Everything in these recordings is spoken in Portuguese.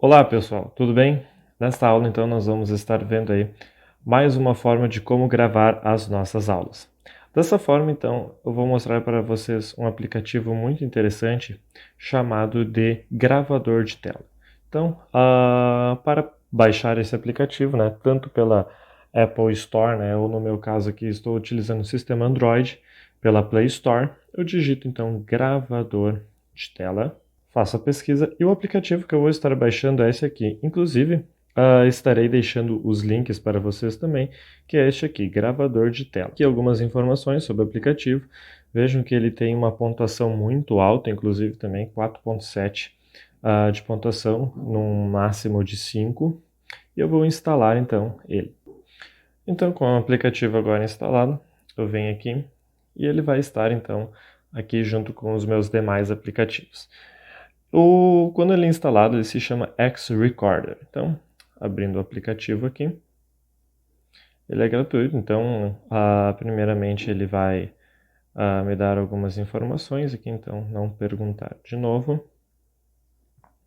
Olá pessoal, tudo bem? Nesta aula então nós vamos estar vendo aí mais uma forma de como gravar as nossas aulas. Dessa forma então eu vou mostrar para vocês um aplicativo muito interessante chamado de gravador de tela. Então, para baixar esse aplicativo, né, tanto pela Apple Store, né, ou no meu caso aqui estou utilizando o sistema Android, pela Play Store, eu digito então gravador de tela. Faço a pesquisa e o aplicativo que eu vou estar baixando é esse aqui. Inclusive, estarei deixando os links para vocês também, que é este aqui, gravador de tela. Aqui algumas informações sobre o aplicativo. Vejam que ele tem uma pontuação muito alta, inclusive também 4.7 de pontuação, num máximo de 5. E eu vou instalar então ele. Então, com o aplicativo agora instalado, eu venho aqui e ele vai estar então aqui junto com os meus demais aplicativos. Quando ele é instalado, ele se chama X-Recorder. Então, abrindo o aplicativo aqui, ele é gratuito, então, primeiramente ele vai me dar algumas informações aqui, então, não perguntar de novo.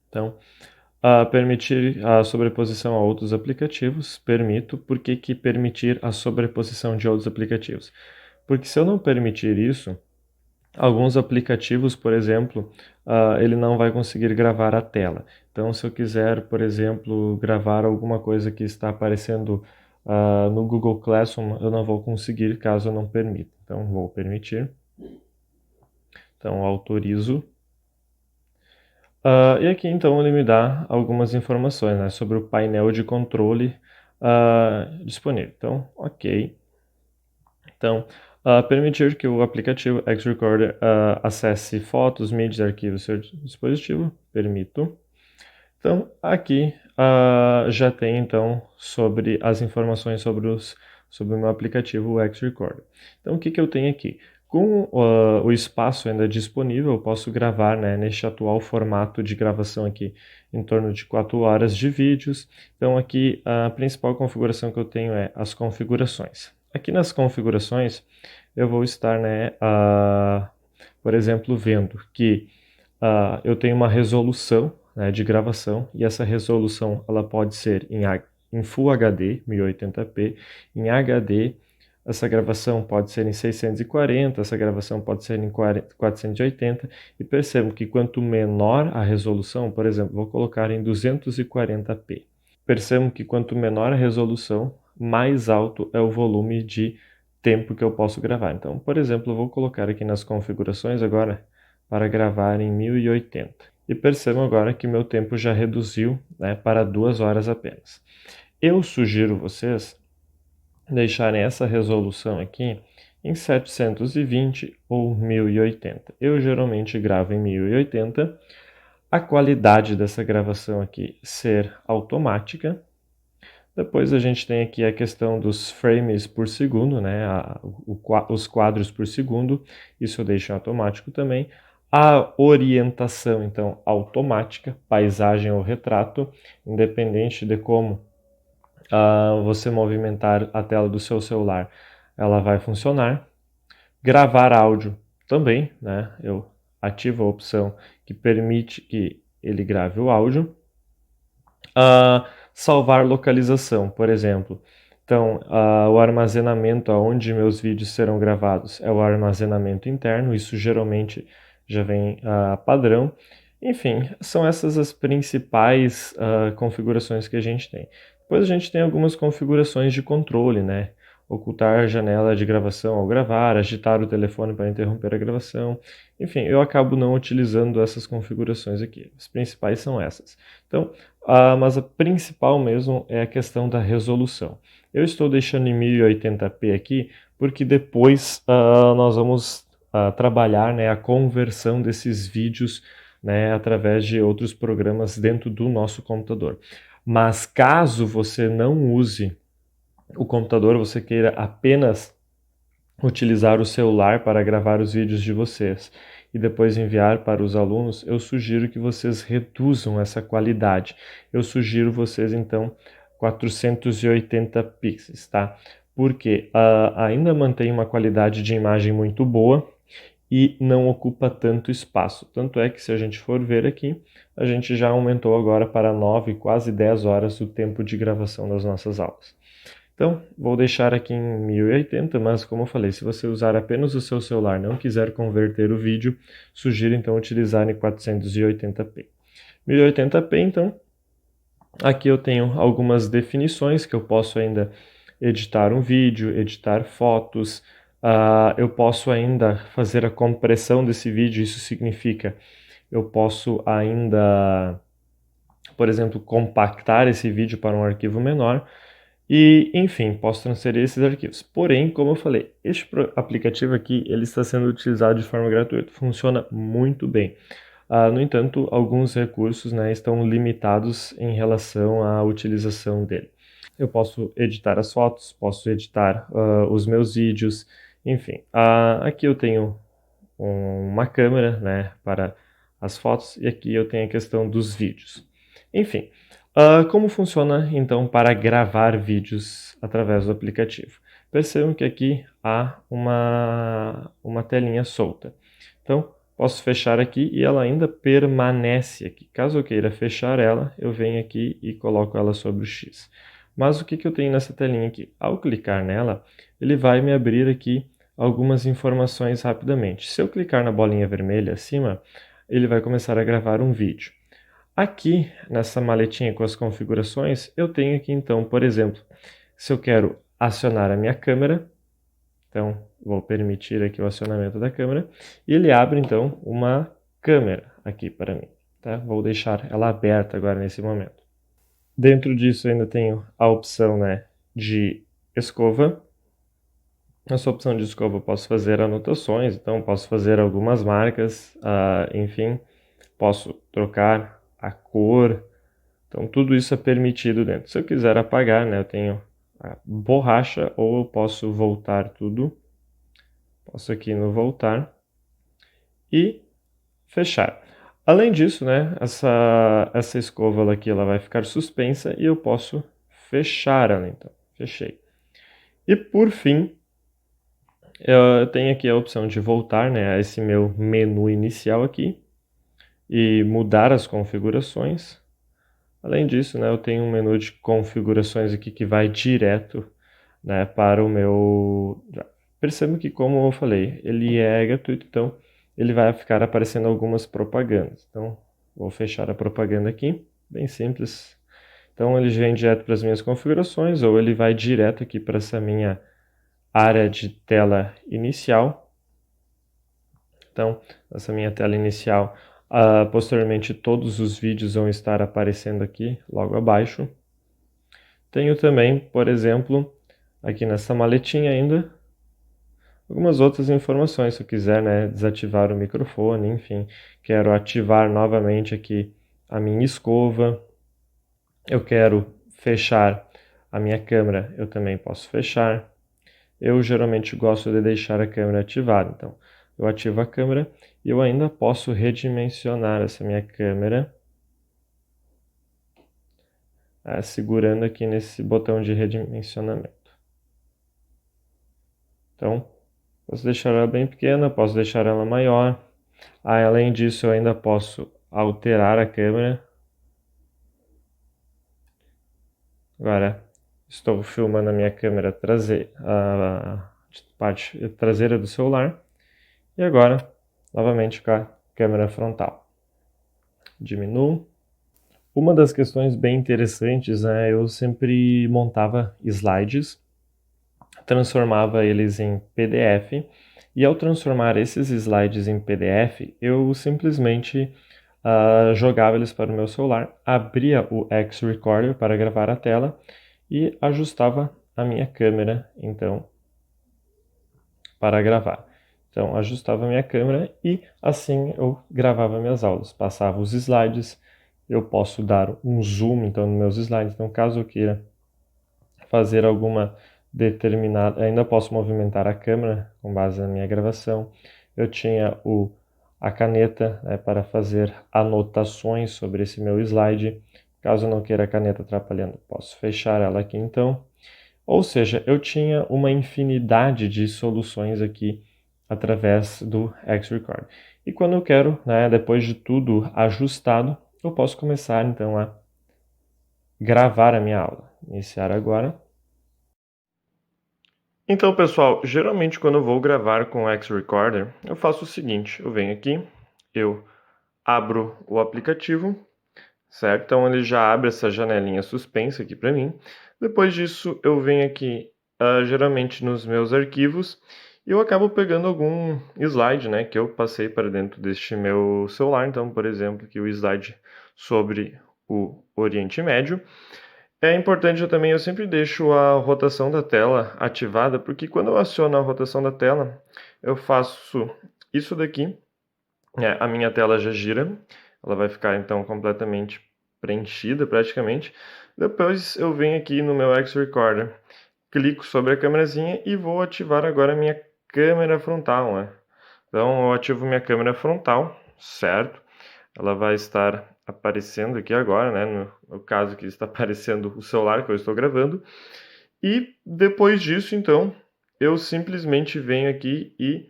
Então, permitir a sobreposição a outros aplicativos, permito. Por que que permitir a sobreposição de outros aplicativos? Porque se eu não permitir isso, alguns aplicativos, por exemplo, ele não vai conseguir gravar a tela. Então, se eu quiser, por exemplo, gravar alguma coisa que está aparecendo no Google Classroom, eu não vou conseguir caso eu não permita. Então, vou permitir. Então, autorizo. E aqui, então, ele me dá algumas informações, né, sobre o painel de controle disponível. Então, ok. Então, permitir que o aplicativo X-Recorder acesse fotos, mídias e arquivos do seu dispositivo, permito. Então, aqui já tem então sobre as informações sobre o meu aplicativo X-Recorder. Então, o que que eu tenho aqui? Com o espaço ainda disponível, eu posso gravar, né, neste atual formato de gravação aqui, em torno de 4 horas de vídeos. Então, aqui a principal configuração que eu tenho é as configurações. Aqui nas configurações, eu vou estar, né, por exemplo, vendo que eu tenho uma resolução, né, de gravação, e essa resolução ela pode ser em Full HD, 1080p, em HD, essa gravação pode ser em 640, essa gravação pode ser em 480, e percebam que quanto menor a resolução, por exemplo, vou colocar em 240p. Percebam que quanto menor a resolução, mais alto é o volume de tempo que eu posso gravar. Então, por exemplo, eu vou colocar aqui nas configurações agora para gravar em 1080. E percebam agora que meu tempo já reduziu, né, para 2 horas apenas. Eu sugiro vocês deixarem essa resolução aqui em 720 ou 1080. Eu geralmente gravo em 1080. A qualidade dessa gravação aqui ser automática. Depois a gente tem aqui a questão dos frames por segundo, né? Os quadros por segundo, isso eu deixo em automático também. A orientação, então, automática, paisagem ou retrato, independente de como você movimentar a tela do seu celular, ela vai funcionar. Gravar áudio também, né? Eu ativo a opção que permite que ele grave o áudio. Salvar localização, por exemplo. Então, o armazenamento aonde meus vídeos serão gravados é o armazenamento interno, isso geralmente já vem padrão. Enfim, são essas as principais configurações que a gente tem. Depois a gente tem algumas configurações de controle, né? Ocultar a janela de gravação ao gravar, agitar o telefone para interromper a gravação. Enfim, eu acabo não utilizando essas configurações aqui. As principais são essas. Então, mas a principal mesmo é a questão da resolução. Eu estou deixando em 1080p aqui porque depois nós vamos trabalhar, né, a conversão desses vídeos, né, através de outros programas dentro do nosso computador. Mas caso você não use o computador, você queira apenas utilizar o celular para gravar os vídeos de vocês e depois enviar para os alunos, eu sugiro que vocês reduzam essa qualidade. Eu sugiro vocês, então, 480 pixels, tá? Porque ainda mantém uma qualidade de imagem muito boa e não ocupa tanto espaço. Tanto é que se a gente for ver aqui, a gente já aumentou agora para 9, quase 10 horas o tempo de gravação das nossas aulas. Então, vou deixar aqui em 1080, mas como eu falei, se você usar apenas o seu celular e não quiser converter o vídeo, sugiro então utilizar em 480p. 1080p, então, aqui eu tenho algumas definições que eu posso ainda editar um vídeo, editar fotos, eu posso ainda fazer a compressão desse vídeo, isso significa eu posso ainda, por exemplo, compactar esse vídeo para um arquivo menor e, enfim, posso transferir esses arquivos. Porém, como eu falei, este aplicativo aqui ele está sendo utilizado de forma gratuita, funciona muito bem. No entanto, alguns recursos, né, estão limitados em relação à utilização dele. Eu posso editar as fotos, posso editar os meus vídeos, enfim. Aqui eu tenho uma câmera, né, para as fotos e aqui eu tenho a questão dos vídeos. Enfim, como funciona então para gravar vídeos através do aplicativo? Percebam que aqui há uma telinha solta. Então, posso fechar aqui e ela ainda permanece aqui. Caso eu queira fechar ela, eu venho aqui e coloco ela sobre o X. Mas o que eu tenho nessa telinha aqui? Ao clicar nela, ele vai me abrir aqui algumas informações rapidamente. Se eu clicar na bolinha vermelha acima, ele vai começar a gravar um vídeo. Aqui, nessa maletinha com as configurações, eu tenho aqui então, por exemplo, se eu quero acionar a minha câmera, então vou permitir aqui o acionamento da câmera, e ele abre então uma câmera aqui para mim. Tá? Vou deixar ela aberta agora nesse momento. Dentro disso ainda tenho a opção, né, de escova. Nessa opção de escova eu posso fazer anotações, então posso fazer algumas marcas, enfim, posso trocar a cor, então tudo isso é permitido dentro. Se eu quiser apagar, né, eu tenho a borracha ou eu posso voltar tudo, posso aqui no voltar e fechar. Além disso, né, essa escova ela aqui ela vai ficar suspensa e eu posso fechar ela, então, fechei. E por fim, eu tenho aqui a opção de voltar, né, a esse meu menu inicial aqui e mudar as configurações. Além disso, né, eu tenho um menu de configurações aqui que vai direto, né, para o meu... Perceba que, como eu falei, ele é gratuito, então ele vai ficar aparecendo algumas propagandas. Então, vou fechar a propaganda aqui, bem simples. Então, ele vem direto para as minhas configurações ou ele vai direto aqui para essa minha área de tela inicial. Então, essa minha tela inicial, posteriormente todos os vídeos vão estar aparecendo aqui, logo abaixo. Tenho também, por exemplo, aqui nessa maletinha ainda, algumas outras informações, se eu quiser, né, desativar o microfone, enfim, quero ativar novamente aqui a minha escova, eu quero fechar a minha câmera, eu também posso fechar. Eu geralmente gosto de deixar a câmera ativada, então eu ativo a câmera e eu ainda posso redimensionar essa minha câmera, segurando aqui nesse botão de redimensionamento. Então, posso deixar ela bem pequena, posso deixar ela maior. Além disso, eu ainda posso alterar a câmera. Agora, estou filmando a minha câmera traseira, a parte traseira do celular. E agora, novamente com a câmera frontal. Diminuo. Uma das questões bem interessantes é eu sempre montava slides, transformava eles em PDF, e ao transformar esses slides em PDF, eu simplesmente jogava eles para o meu celular, abria o X-Recorder para gravar a tela e ajustava a minha câmera, então, para gravar. Então, ajustava a minha câmera e assim eu gravava minhas aulas, passava os slides, eu posso dar um zoom, então, nos meus slides, então, caso eu queira fazer alguma determinada, ainda posso movimentar a câmera com base na minha gravação. Eu tinha a caneta, né, para fazer anotações sobre esse meu slide. Caso eu não queira a caneta atrapalhando, posso fechar ela aqui então. Ou seja, eu tinha uma infinidade de soluções aqui através do X-Record. E quando eu quero, né, depois de tudo ajustado, eu posso começar então a gravar a minha aula. Iniciar agora. Então, pessoal, geralmente quando eu vou gravar com o X-Recorder, eu faço o seguinte, eu venho aqui, eu abro o aplicativo, certo? Então ele já abre essa janelinha suspensa aqui para mim. Depois disso, eu venho aqui, geralmente nos meus arquivos, e eu acabo pegando algum slide, né, que eu passei para dentro deste meu celular. Então, por exemplo, aqui o slide sobre o Oriente Médio. É importante eu sempre deixo a rotação da tela ativada, porque quando eu aciono a rotação da tela, eu faço isso daqui, a minha tela já gira, ela vai ficar então completamente preenchida praticamente. Depois eu venho aqui no meu X-Recorder, clico sobre a câmerazinha e vou ativar agora a minha câmera frontal, né? Então eu ativo minha câmera frontal, certo? Ela vai estar aparecendo aqui agora, né? No caso que está aparecendo o celular que eu estou gravando. E depois disso, então, eu simplesmente venho aqui e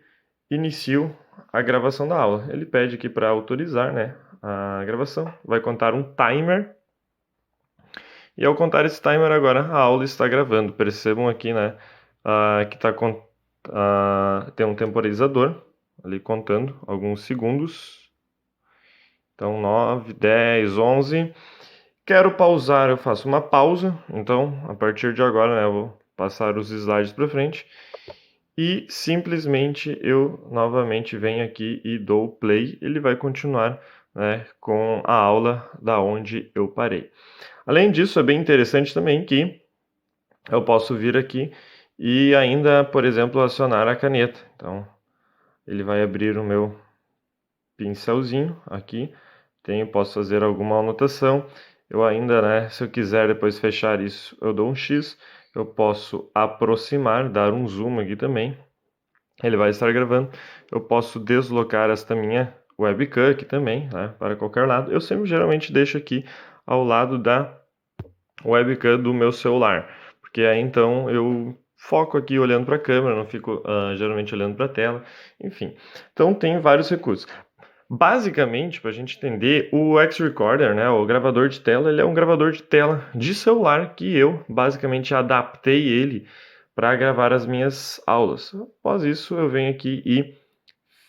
inicio a gravação da aula. Ele pede aqui para autorizar, né, a gravação. Vai contar um timer. E ao contar esse timer agora, a aula está gravando. Percebam aqui, né, que tem um temporizador ali contando alguns segundos. Então, 9, 10, 11. Quero pausar, eu faço uma pausa. Então, a partir de agora, né, eu vou passar os slides para frente. E simplesmente eu novamente venho aqui e dou play. Ele vai continuar, né, com a aula da onde eu parei. Além disso, é bem interessante também que eu posso vir aqui e ainda, por exemplo, acionar a caneta. Então, ele vai abrir o meu pincelzinho aqui. Posso fazer alguma anotação. Eu ainda, né, se eu quiser depois fechar isso, eu dou um X. Eu posso aproximar, dar um zoom aqui também. Ele vai estar gravando. Eu posso deslocar esta minha webcam aqui também, né, para qualquer lado. Eu sempre geralmente deixo aqui ao lado da webcam do meu celular, porque aí então eu foco aqui olhando para a câmera, não fico geralmente olhando para a tela, enfim. Então tem vários recursos. Basicamente, para a gente entender, o X-Recorder, né, o gravador de tela, ele é um gravador de tela de celular que eu basicamente adaptei ele para gravar as minhas aulas. Após isso, eu venho aqui e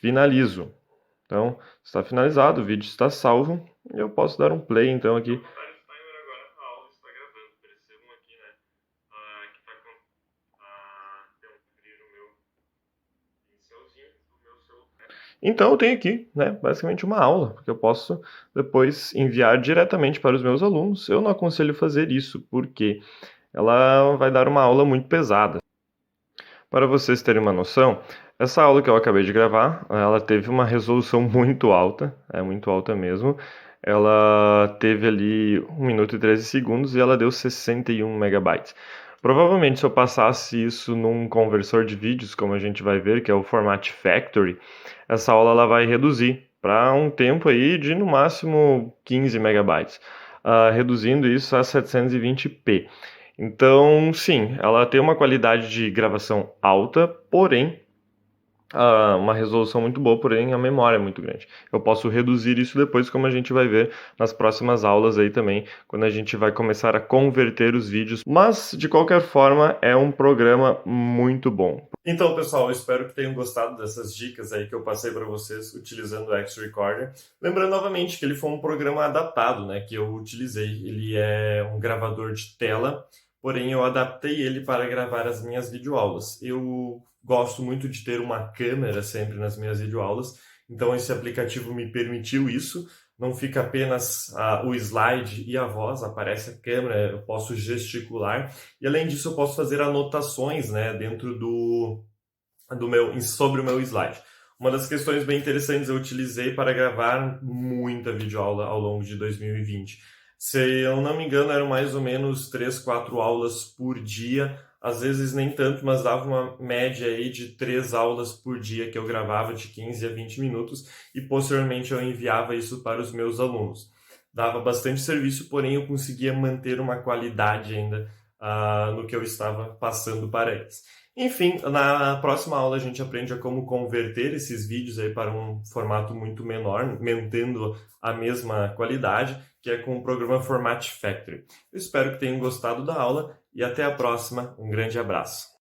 finalizo. Então, está finalizado, o vídeo está salvo e eu posso dar um play então aqui. Então eu tenho aqui, né, basicamente uma aula, que eu posso depois enviar diretamente para os meus alunos. Eu não aconselho fazer isso, porque ela vai dar uma aula muito pesada. Para vocês terem uma noção, essa aula que eu acabei de gravar, ela teve uma resolução muito alta, é muito alta mesmo. Ela teve ali 1 minuto e 13 segundos e ela deu 61 megabytes. Provavelmente, se eu passasse isso num conversor de vídeos, como a gente vai ver, que é o Format Factory, essa aula ela vai reduzir para um tempo aí de no máximo 15 megabytes, reduzindo isso a 720p. Então, sim, ela tem uma qualidade de gravação alta, porém, uma resolução muito boa, porém a memória é muito grande. Eu posso reduzir isso depois, como a gente vai ver nas próximas aulas aí também, quando a gente vai começar a converter os vídeos. Mas, de qualquer forma, é um programa muito bom. Então, pessoal, eu espero que tenham gostado dessas dicas aí que eu passei para vocês utilizando o X-Recorder. Lembrando novamente que ele foi um programa adaptado, né, que eu utilizei. Ele é um gravador de tela, porém eu adaptei ele para gravar as minhas videoaulas. Eu gosto muito de ter uma câmera sempre nas minhas videoaulas, então esse aplicativo me permitiu isso. Não fica apenas o slide e a voz, aparece a câmera, eu posso gesticular. E além disso, eu posso fazer anotações, né, dentro sobre o meu slide. Uma das questões bem interessantes eu utilizei para gravar muita videoaula ao longo de 2020. Se eu não me engano, eram mais ou menos 3, 4 aulas por dia, às vezes nem tanto, mas dava uma média aí de 3 aulas por dia que eu gravava de 15 a 20 minutos e posteriormente eu enviava isso para os meus alunos. Dava bastante serviço, porém eu conseguia manter uma qualidade ainda no que eu estava passando para eles. Enfim, na próxima aula a gente aprende a como converter esses vídeos aí para um formato muito menor, mantendo a mesma qualidade, que é com o programa Format Factory. Eu espero que tenham gostado da aula e até a próxima. Um grande abraço.